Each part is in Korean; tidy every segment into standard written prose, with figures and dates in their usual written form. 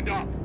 있습니다.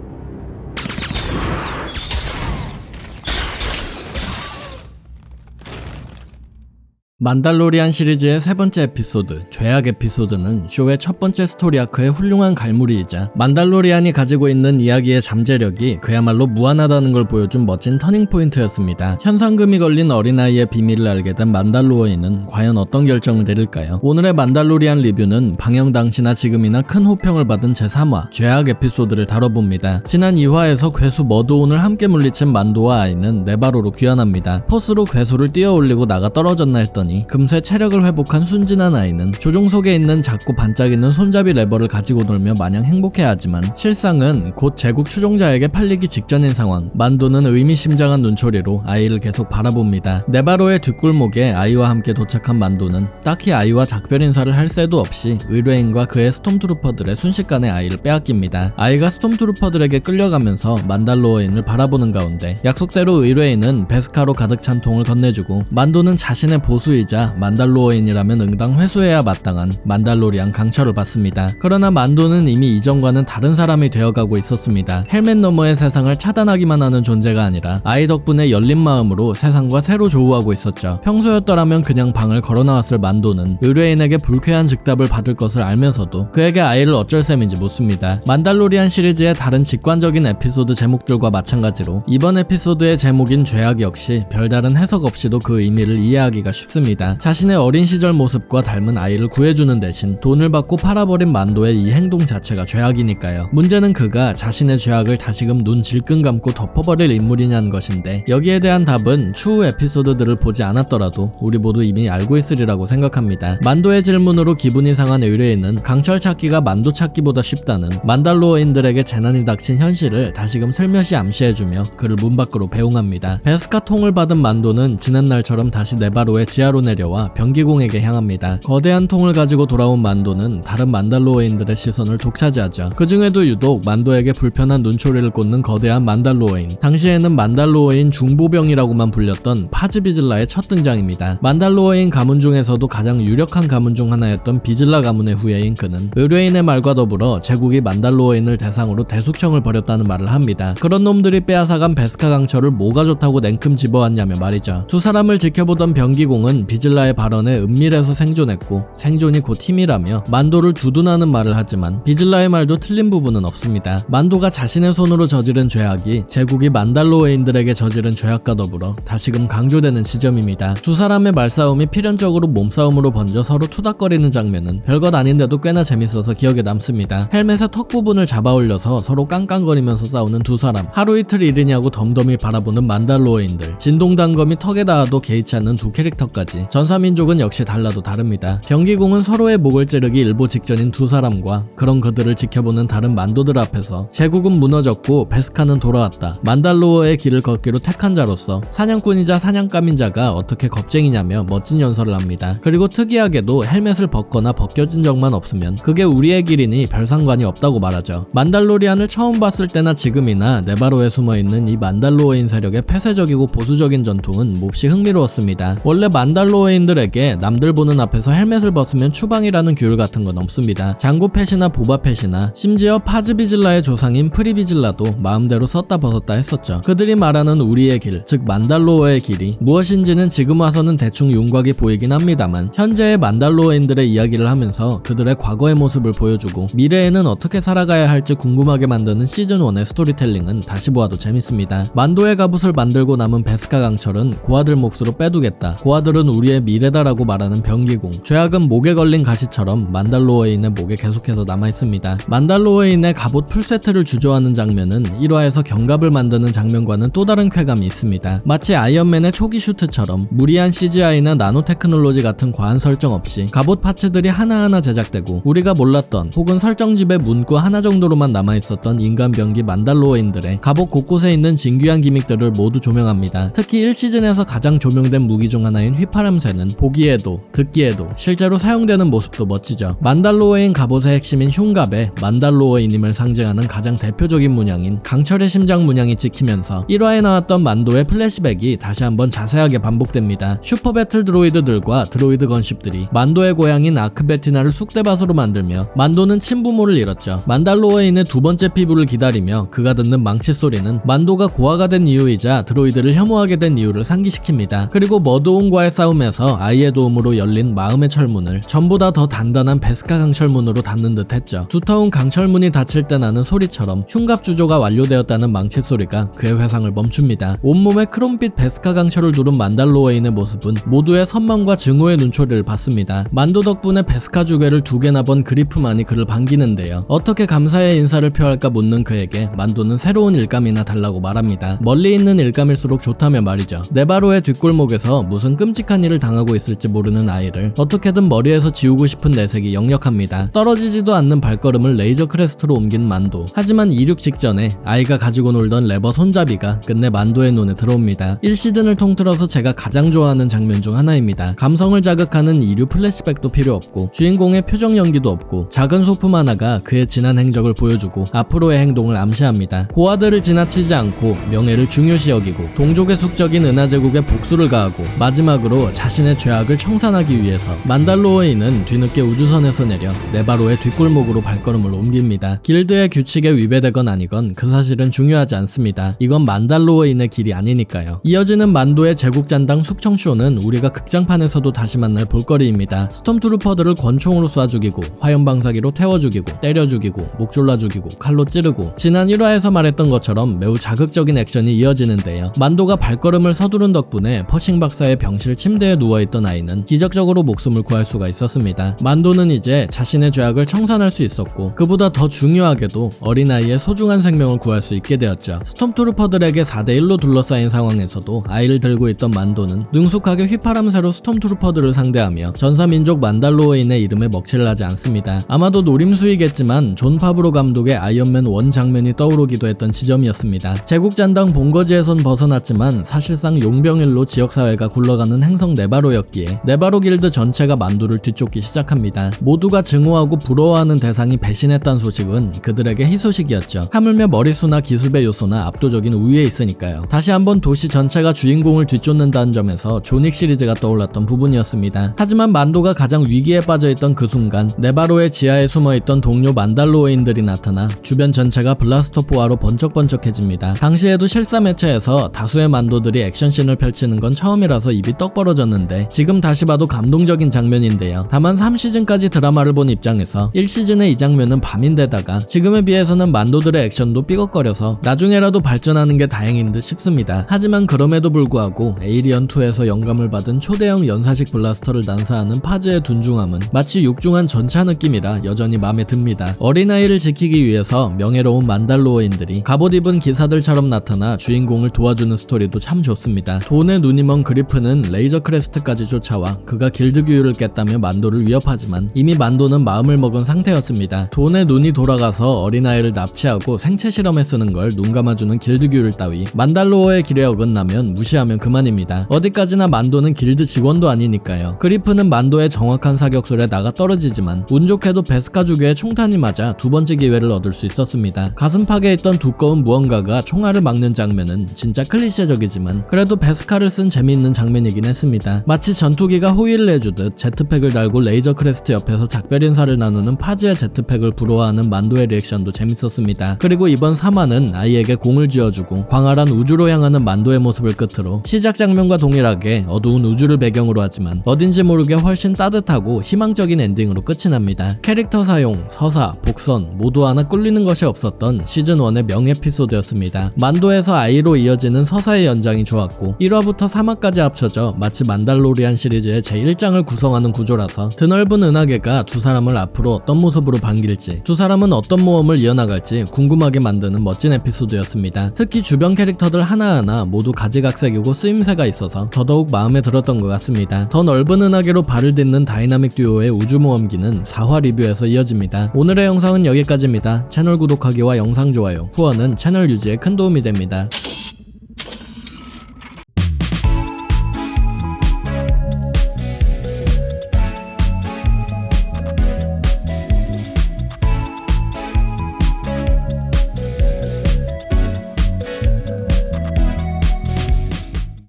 만달로리안 시리즈의 세 번째 에피소드, 죄악 에피소드는 쇼의 첫 번째 스토리 아크의 훌륭한 갈무리이자 만달로리안이 가지고 있는 이야기의 잠재력이 그야말로 무한하다는 걸 보여준 멋진 터닝포인트였습니다. 현상금이 걸린 어린아이의 비밀을 알게 된 만달로어인은 과연 어떤 결정을 내릴까요? 오늘의 만달로리안 리뷰는 방영 당시나 지금이나 큰 호평을 받은 제3화, 죄악 에피소드를 다뤄봅니다. 지난 2화에서 괴수 머드온을 함께 물리친 만도와 아이는 네바로로 귀환합니다. 포스로 괴수를 뛰어올리고 나가 떨어졌나 했더니 금세 체력을 회복한 순진한 아이는 조종석에 있는 작고 반짝이는 손잡이 레버를 가지고 놀며 마냥 행복해하지만 실상은 곧 제국 추종자에게 팔리기 직전인 상황. 만도는 의미심장한 눈초리로 아이를 계속 바라봅니다. 네바로의 뒷골목에 아이와 함께 도착한 만도는 딱히 아이와 작별 인사를 할 새도 없이 의뢰인과 그의 스톰트루퍼들의 순식간에 아이를 빼앗깁니다. 아이가 스톰트루퍼들에게 끌려가면서 만달로어인을 바라보는 가운데 약속대로 의뢰인은 베스카로 가득 찬 통을 건네주고 만도는 자신의 보수이자 만달로어인이라면 응당 회수해야 마땅한 만달로리안 강철을 받습니다. 그러나 만도는 이미 이전과는 다른 사람이 되어가고 있었습니다. 헬멧 너머의 세상을 차단하기만 하는 존재가 아니라 아이 덕분에 열린 마음으로 세상과 새로 조우하고 있었죠. 평소였더라면 그냥 방을 걸어나왔을 만도는 의뢰인에게 불쾌한 즉답을 받을 것을 알면서도 그에게 아이를 어쩔 셈인지 묻습니다. 만달로리안 시리즈의 다른 직관적인 에피소드 제목들과 마찬가지로 이번 에피소드의 제목인 죄악 역시 별다른 해석 없이도 그 의미를 이해하기가 쉽습니다. 자신의 어린 시절 모습과 닮은 아이를 구해주는 대신 돈을 받고 팔아버린 만도의 이 행동 자체가 죄악이니까요. 문제는 그가 자신의 죄악을 다시금 눈 질끈 감고 덮어버릴 인물이냐는 것인데 여기에 대한 답은 추후 에피소드들을 보지 않았더라도 우리 모두 이미 알고 있으리라고 생각합니다. 만도의 질문으로 기분이 상한 의뢰인은 강철 찾기가 만도 찾기보다 쉽다는 만달로어인들에게 재난이 닥친 현실을 다시금 슬며시 암시해주며 그를 문 밖으로 배웅합니다. 베스카 통을 받은 만도는 지난날처럼 다시 네바로의 지하로 내려와 병기공에게 향합니다. 거대한 통을 가지고 돌아온 만도는 다른 만달로어인들의 시선을 독차지하죠. 그 중에도 유독 만도에게 불편한 눈초리를 꽂는 거대한 만달로어인. 당시에는 만달로어인 중보병이라고만 불렸던 파즈비즐라의 첫 등장입니다. 만달로어인 가문 중에서도 가장 유력한 가문 중 하나였던 비즐라 가문의 후예인 그는 의뢰인의 말과 더불어 제국이 만달로어인을 대상으로 대숙청을 벌였다는 말을 합니다. 그런 놈들이 빼앗아간 베스카 강철을 뭐가 좋다고 냉큼 집어왔냐며 말이죠. 두 사람을 지켜보던 병기공은 비즐라의 발언에 은밀해서 생존했고 생존이 곧 힘이라며 만도를 두둔하는 말을 하지만 비즐라의 말도 틀린 부분은 없습니다. 만도가 자신의 손으로 저지른 죄악이 제국이 만달로어인들에게 저지른 죄악과 더불어 다시금 강조되는 지점입니다. 두 사람의 말싸움이 필연적으로 몸싸움으로 번져 서로 투닥거리는 장면은 별것 아닌데도 꽤나 재밌어서 기억에 남습니다. 헬멧의 턱 부분을 잡아올려서 서로 깡깡거리면서 싸우는 두 사람, 하루 이틀 일이냐고 덤덤히 바라보는 만달로어인들, 진동단검이 턱에 닿아도 개의치 않는 두 캐릭터까지 전사민족은 역시 달라도 다릅니다. 병기공은 서로의 목을 찌르기 일보 직전인 두 사람과 그런 그들을 지켜보는 다른 만도들 앞에서 제국은 무너졌고 베스카는 돌아왔다. 만달로어의 길을 걷기로 택한 자로서 사냥꾼이자 사냥감인 자가 어떻게 겁쟁이냐며 멋진 연설을 합니다. 그리고 특이하게도 헬멧을 벗거나 벗겨진 적만 없으면 그게 우리의 길이니 별 상관이 없다고 말하죠. 만달로리안을 처음 봤을 때나 지금이나 네바로에 숨어있는 이 만달로어인 세력의 폐쇄적이고 보수적인 전통은 몹시 흥미로웠습니다. 원래 만달로어인들에게 남들 보는 앞에서 헬멧을 벗으면 추방이라는 규율 같은 건 없습니다. 장고펫이나 보바펫이나 심지어 파즈비즐라의 조상인 프리비즐라도 마음대로 썼다 벗었다 했었죠. 그들이 말하는 우리의 길, 즉 만달로어의 길이 무엇인지는 지금 와서는 대충 윤곽이 보이긴 합니다만 현재의 만달로어인들의 이야기를 하면서 그들의 과거의 모습을 보여주고 미래에는 어떻게 살아가야 할지 궁금하게 만드는 시즌1의 스토리텔링은 다시 보아도 재밌습니다. 만도의 갑옷을 만들고 남은 베스카 강철은 고아들 몫으로 빼두겠다. 고아들은 우리의 미래다라고 말하는 병기공. 죄악은 목에 걸린 가시처럼 만달로어인의 목에 계속해서 남아있습니다. 만달로어인의 갑옷 풀세트를 주저하는 장면은 1화에서 경갑을 만드는 장면과는 또 다른 쾌감이 있습니다. 마치 아이언맨의 초기 슈트처럼 무리한 CGI나 나노테크놀로지 같은 과한 설정 없이 갑옷 파츠들이 하나하나 제작되고 우리가 몰랐던 혹은 설정집에 문구 하나 정도로만 남아있었던 인간 병기 만달로어인들의 갑옷 곳곳에 있는 진귀한 기믹들을 모두 조명합니다. 특히 1시즌에서 가장 조명된 무기 중 하나인 휘파람 휘파람새는 보기에도 듣기에도 실제로 사용되는 모습도 멋지죠. 만달로어인 갑옷의 핵심인 흉갑에 만달로어인임을 상징하는 가장 대표적인 문양인 강철의 심장 문양이 찍히면서 1화에 나왔던 만도의 플래시백이 다시 한번 자세하게 반복됩니다. 슈퍼 배틀 드로이드들과 드로이드 건십들이 만도의 고향인 아크베티나를 쑥대밭으로 만들며 만도는 친부모를 잃었죠. 만달로어인의 두 번째 피부를 기다리며 그가 듣는 망치 소리는 만도가 고아가 된 이유이자 드로이드를 혐오하게 된 이유를 상기시킵니다. 그리고 머드온과의 싸움에서 아이의 도움으로 열린 마음의 철문을 전보다 더 단단한 베스카 강철문으로 닫는 듯 했죠. 두터운 강철문이 닫힐 때 나는 소리처럼 흉갑 주조가 완료되었다는 망치 소리가 그의 회상을 멈춥니다. 온몸에 크롬빛 베스카 강철을 두른 만달로어인의 모습은 모두의 선망과 증오의 눈초리를 받습니다. 만도 덕분에 베스카 주괴를 2개나 본 그리프만이 그를 반기는데요. 어떻게 감사의 인사를 표할까 묻는 그에게 만도는 새로운 일감이나 달라고 말합니다. 멀리 있는 일감일수록 좋다며 말이죠. 네바로의 뒷골목에서 무슨 끔찍한 일을 당하고 있을지 모르는 아이를 어떻게든 머리에서 지우고 싶은 내색이 역력합니다. 떨어지지도 않는 발걸음을 레이저 크레스트로 옮긴 만도. 하지만 이륙 직전에 아이가 가지고 놀던 레버 손잡이가 끝내 만도의 눈에 들어옵니다. 1시즌을 통틀어서 제가 가장 좋아하는 장면 중 하나입니다. 감성을 자극하는 이류 플래시백도 필요 없고 주인공의 표정 연기도 없고 작은 소품 하나가 그의 지난 행적을 보여주고 앞으로의 행동을 암시합니다. 고아들을 지나치지 않고 명예를 중요시 여기고 동족의 숙적인 은하제국에 복수를 가하고 마지막으로 자신의 죄악을 청산하기 위해서 만달로어인은 뒤늦게 우주선에서 내려 네바로의 뒷골목으로 발걸음을 옮깁니다. 길드의 규칙에 위배되건 아니건 그 사실은 중요하지 않습니다. 이건 만달로어인의 길이 아니니까요. 이어지는 만도의 제국잔당 숙청쇼는 우리가 극장판에서도 다시 만날 볼거리입니다. 스톰트루퍼들을 권총으로 쏴 죽이고 화염방사기로 태워 죽이고 때려 죽이고 목 졸라 죽이고 칼로 찌르고 지난 1화에서 말했던 것처럼 매우 자극적인 액션이 이어지는데요. 만도가 발걸음을 서두른 덕분에 퍼싱 박사의 병실 침대에 누워있던 아이는 기적적으로 목숨을 구할 수가 있었습니다. 만도는 이제 자신의 죄악을 청산할 수 있었고 그보다 더 중요하게도 어린아이의 소중한 생명을 구할 수 있게 되었죠. 스톰트루퍼들에게 4대1로 둘러싸인 상황에서도 아이를 들고 있던 만도는 능숙하게 휘파람새로 스톰트루퍼들을 상대하며 전사민족 만달로어인의 이름에 먹칠을 하지 않습니다. 아마도 노림수이겠지만 존 파브로 감독의 아이언맨 1 장면이 떠오르기도 했던 지점이었습니다. 제국잔당 본거지에선 벗어났지만 사실상 용병일로 지역사회가 굴러가는 행성 네바로였기에 네바로 길드 전체가 만도를 뒤쫓기 시작합니다. 모두가 증오하고 부러워하는 대상이 배신했다는 소식은 그들에게 희소식이었죠. 하물며 머리수나 기술의 요소나 압도적인 우위에 있으니까요. 다시 한번 도시 전체가 주인공을 뒤쫓는다는 점에서 조닉 시리즈가 떠올랐던 부분이었습니다. 하지만 만도가 가장 위기에 빠져있던 그 순간 네바로의 지하에 숨어있던 동료 만달로어인들이 나타나 주변 전체가 블라스터포화로 번쩍번쩍해집니다. 당시에도 실사 매체에서 다수의 만도들이 액션씬을 펼치는 건 처음이라서 입이 떡 벌어졌는데 지금 다시 봐도 감동적인 장면인데요. 다만 3시즌까지 드라마를 본 입장에서 1시즌의 이 장면은 밤인데다가 지금에 비해서는 만도들의 액션도 삐걱거려서 나중에라도 발전하는 게 다행인 듯 싶습니다. 하지만 그럼에도 불구하고 에이리언2에서 영감을 받은 초대형 연사식 블라스터를 난사하는 파즈의 둔중함은 마치 육중한 전차 느낌이라 여전히 마음에 듭니다. 어린아이를 지키기 위해서 명예로운 만달로어인들이 갑옷 입은 기사들처럼 나타나 주인공을 도와주는 스토리도 참 좋습니다. 돈의 눈이 먼 그리프는 레이저 크레스트까지 쫓아와 그가 길드 규율을 깼다며 만도를 위협하지만 이미 만도는 마음을 먹은 상태였습니다. 돈의 눈이 돌아가서 어린아이를 납치하고 생체 실험에 쓰는 걸 눈 감아주는 길드 규율 따위 만달로어의 길에 어긋나면 무시하면 그만입니다. 어디까지나 만도는 길드 직원도 아니니까요. 그리프는 만도의 정확한 사격술에 나가 떨어지지만 운 좋게도 베스카 주교의 총탄이 맞아 두 번째 기회를 얻을 수 있었습니다. 가슴팍에 있던 두꺼운 무언가가 총알을 막는 장면은 진짜 클리셰적이지만 그래도 베스카를 쓴 재미있는 장면이긴 했습니다. 마치 전투기가 호위를 해주듯 제트팩을 달고 레이저 크레스트 옆에서 작별 인사를 나누는 파즈의 제트팩을 부러워하는 만도의 리액션도 재밌었습니다. 그리고 이번 3화는 아이에게 공을 쥐어주고 광활한 우주로 향하는 만도의 모습을 끝으로 시작 장면과 동일하게 어두운 우주를 배경으로 하지만 어딘지 모르게 훨씬 따뜻하고 희망적인 엔딩으로 끝이 납니다. 캐릭터 사용, 서사, 복선 모두 하나 꿀리는 것이 없었던 시즌1의 명에피소드였습니다. 만도에서 아이로 이어지는 서사의 연장이 좋았고 1화부터 3화까지 합쳐져 마치 만달로리안 시리즈의 제1장을 구성하는 구조라서 드넓은 은하계가 두 사람을 앞으로 어떤 모습으로 반길지 두 사람은 어떤 모험을 이어나갈지 궁금하게 만드는 멋진 에피소드였습니다. 특히 주변 캐릭터들 하나하나 모두 가지각색이고 쓰임새가 있어서 더더욱 마음에 들었던 것 같습니다. 더 넓은 은하계로 발을 딛는 다이나믹 듀오의 우주모험기는 4화 리뷰에서 이어집니다. 오늘의 영상은 여기까지입니다. 채널 구독하기와 영상 좋아요, 후원은 채널 유지에 큰 도움이 됩니다.